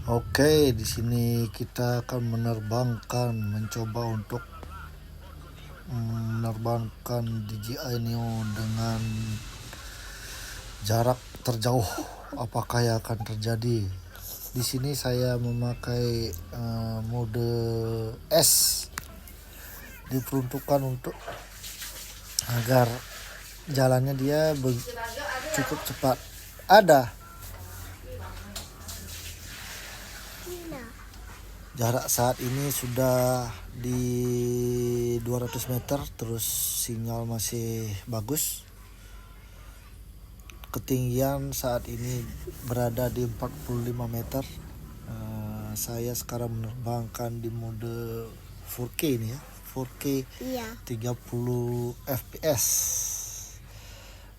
Oke, di sini kita akan mencoba untuk menerbangkan DJI Neo dengan jarak terjauh. Apakah yang akan terjadi? Di sini saya memakai mode S, diperuntukkan untuk agar jalannya dia cukup cepat. Ada jarak saat ini sudah di 200 meter, terus sinyal masih bagus. Ketinggian saat ini berada di 45 meter. Saya sekarang menerbangkan di mode 4K ini ya, 4K Iya. 30 fps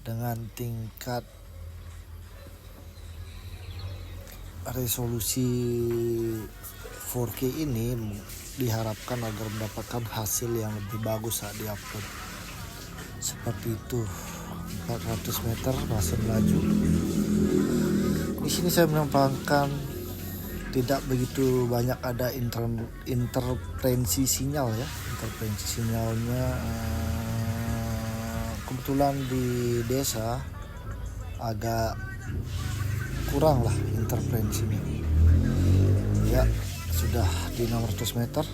dengan tingkat resolusi 4K ini diharapkan agar mendapatkan hasil yang lebih bagus saat diupload. Seperti itu, 400 meter masih melaju. Di sini saya menerbangkan tidak begitu banyak ada interferensi sinyal ya. Interferensi sinyalnya kebetulan di desa agak kurang lah interferensinya. Ya, sudah di 600 meter.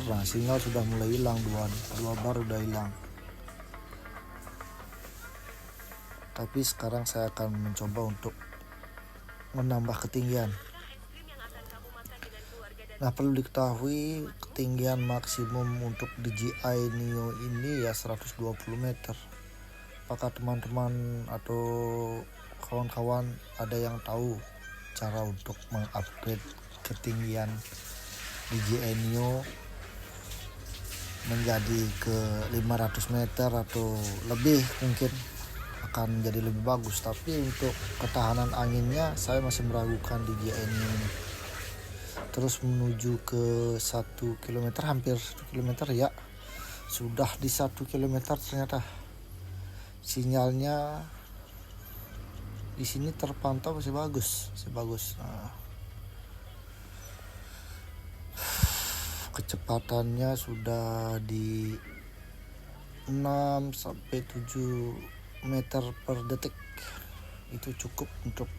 Nah sinyal sudah mulai hilang, dua bar udah hilang. Tapi sekarang saya akan mencoba untuk menambah ketinggian. Nah, perlu diketahui ketinggian maksimum untuk DJI Neo ini ya 120 meter. Apakah teman-teman atau kawan-kawan ada yang tahu cara untuk mengupgrade ketinggian DJI Neo menjadi ke 500 meter atau lebih, mungkin akan menjadi lebih bagus. Tapi untuk ketahanan anginnya saya masih meragukan DJI Neo ini. Terus menuju ke 1 km, hampir 1 km ya, sudah di 1 km ternyata sinyalnya di sini terpantau masih bagus. Nah, kecepatannya sudah di 6 sampai 7 meter per detik. Itu cukup untuk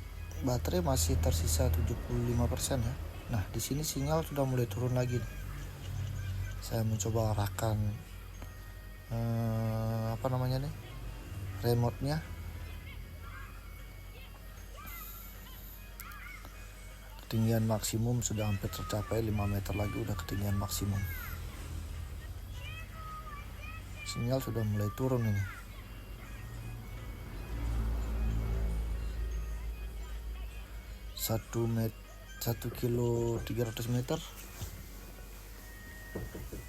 baterai, masih tersisa 75% ya. Nah, di sini sinyal sudah mulai turun lagi. Saya mencoba arahkan remote-nya. Ketinggian maksimum sudah hampir tercapai, 5 meter lagi udah ketinggian maksimum. Sinyal sudah mulai turun ini. Satu kilo 300 meter.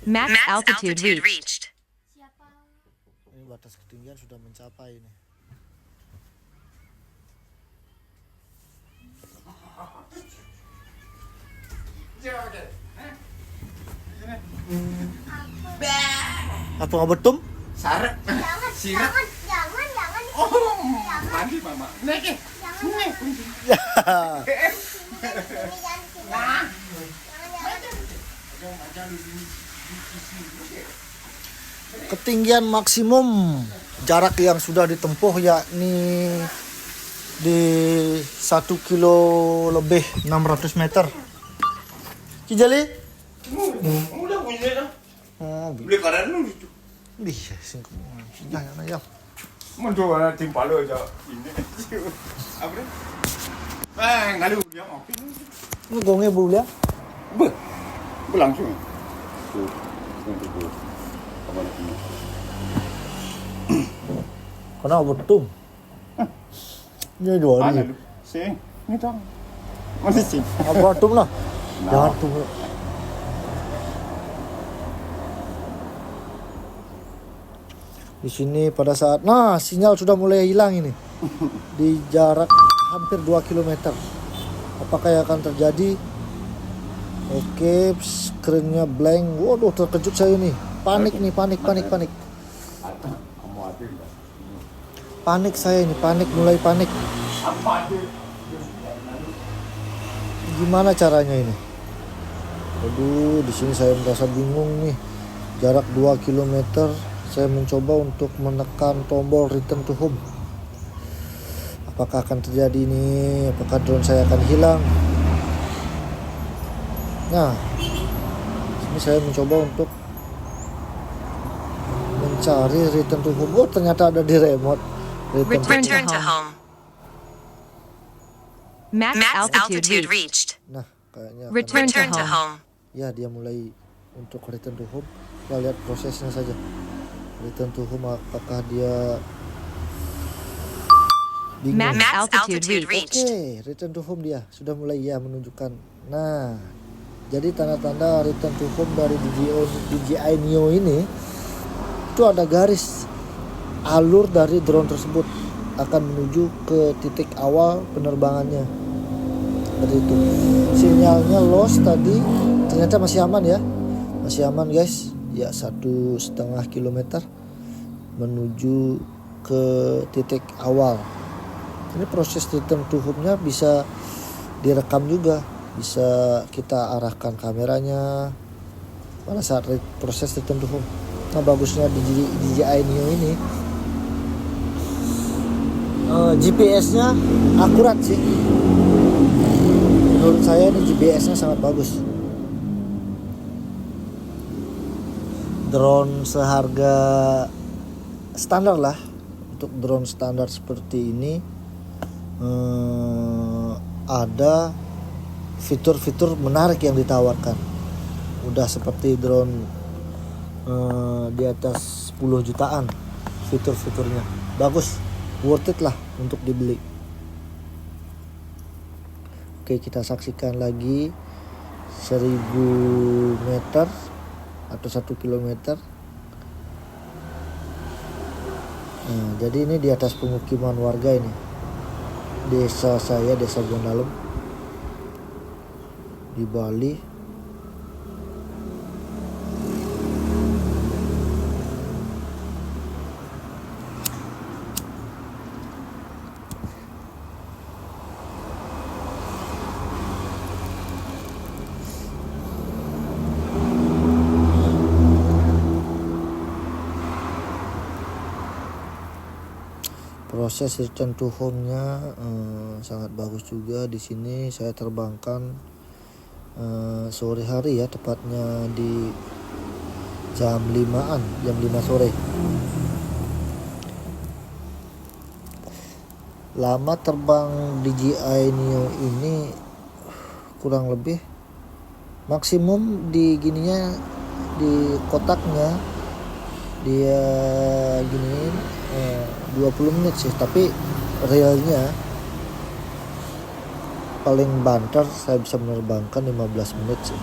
Max altitude reached. Ini batas ketinggian sudah mencapai ini. Apa nggak betum? Sarap. Sirap. Jangan. Oh, mandi mama. Naik. Nah. Ketinggian maksimum jarak yang sudah ditempuh yakni di 1 kilo lebih, 600 meter. Kijali? Udah punya dah. Oh, Beli koran lu itu. bisa singkong. Jangan ayam. Mencoba timpal aja ini. Apa nih? Enggak lu dia ngopi. Ini gongnya bulia. Bu. Langsung. Tuh. Tuh. Apa lagi? Karena betum. Ini dua Mana ni. lu? Sing. Ni dong. Masih sing. Apa betum lah? Jangan tunggu. Di sini pada saat sinyal sudah mulai hilang ini di jarak hampir 2 km. Apakah yang akan terjadi? Oke, screen-nya blank. Waduh, terkejut saya nih. Panik. Panik saya ini, mulai panik. gimana caranya ini? Aduh, di sini saya merasa bingung nih. Jarak 2 km saya mencoba untuk menekan tombol return to home. Apakah akan terjadi ini? Apakah drone saya akan hilang? Nah, ini saya mencoba untuk mencari return to home. Oh, ternyata ada di remote. Return to home. Max altitude reached. Nah, kayaknya Return to home. ya dia mulai untuk return to home. Kita lihat prosesnya saja. Return to home, apakah dia bingung? Max altitude reached. Oke, return to home dia sudah mulai ya menunjukkan. Nah, jadi tanda-tanda return to home dari DJI Neo ini itu ada garis alur dari drone tersebut akan menuju ke titik awal penerbangannya. Seperti itu. Sinyalnya lost tadi ternyata masih aman ya. Masih aman guys. Ya 1,5 kilometer menuju ke titik awal. Ini proses return to home-nya bisa direkam juga. Bisa kita arahkan kameranya pada saat proses return to home. Nah, bagusnya di DJI Neo ini GPS-nya akurat sih. Menurut saya ini GPS-nya sangat bagus. Drone seharga standar lah. Untuk drone standar seperti ini ada fitur-fitur menarik yang ditawarkan. Udah seperti drone di atas 10 jutaan fitur-fiturnya. Bagus, worth it lah untuk dibeli. Oke, kita saksikan lagi 1000 meter atau 1 kilometer. Nah, jadi ini di atas pemukiman warga ini. Desa saya, Desa Gondalem di Bali. Proses return to home-nya sangat bagus juga. Di sini saya terbangkan sore hari ya, tepatnya di jam 5-an, jam 5 sore. Lama terbang DJI Neo ini kurang lebih maksimum di gininya, di kotaknya dia giniin 20 menit sih, tapi realnya paling banter saya bisa menerbangkan 15 menit sih.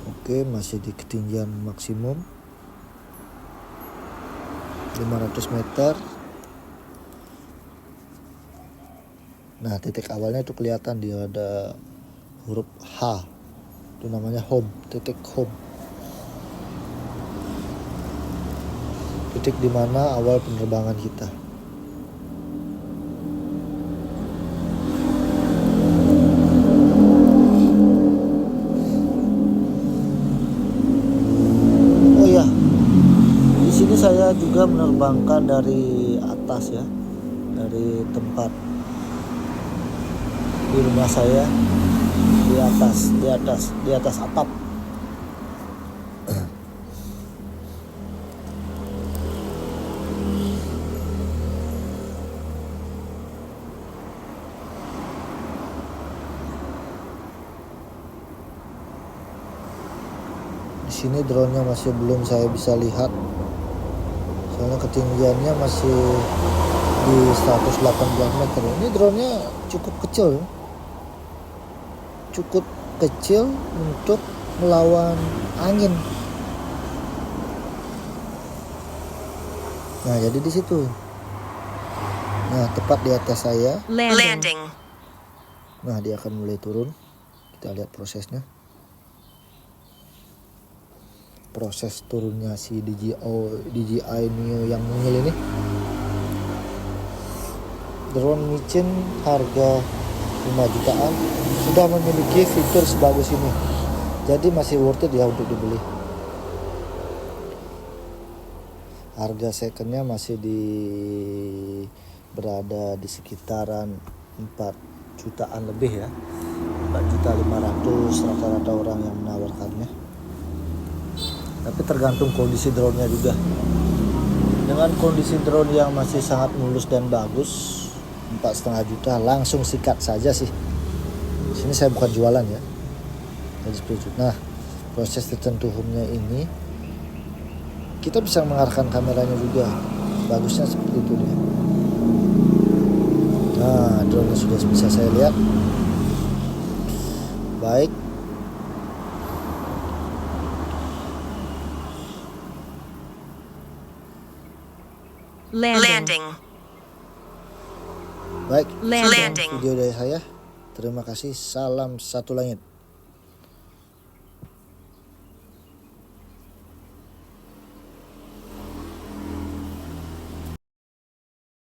Oke, masih di ketinggian maksimum 500 meter. Nah, titik awalnya itu kelihatan, dia ada huruf H, itu namanya home, titik home, titik dimana awal penerbangan kita. Oh ya, di sini saya juga menerbangkan dari atas ya, dari tempat di rumah saya, di atas atap. Di sini drone-nya masih belum saya bisa lihat, soalnya ketinggiannya masih di 118 meter. Ini drone-nya cukup kecil untuk melawan angin. Nah, jadi di situ. Nah, tepat di atas saya. Landing. Nah, dia akan mulai turun. Kita lihat prosesnya. Proses turunnya si DJI Neo yang mungil ini. drone micin harga 5 jutaan sudah memiliki fitur sebagus ini, jadi masih worth it ya untuk dibeli. Harga secondnya masih berada di sekitaran 4 jutaan lebih ya, 4.500.000 rata-rata orang yang menawarkannya. Tapi tergantung kondisi drone-nya juga. Dengan kondisi drone yang masih sangat mulus dan bagus, 4,5 juta langsung sikat saja sih. Di sini saya bukan jualan ya. Nah, proses tertentu home-nya ini kita bisa mengarahkan kameranya juga. Bagusnya seperti itu dia. Nah, drone sudah bisa saya lihat. Baik. Landing. Baik, Landing. video dari saya. Terima kasih. Salam satu langit.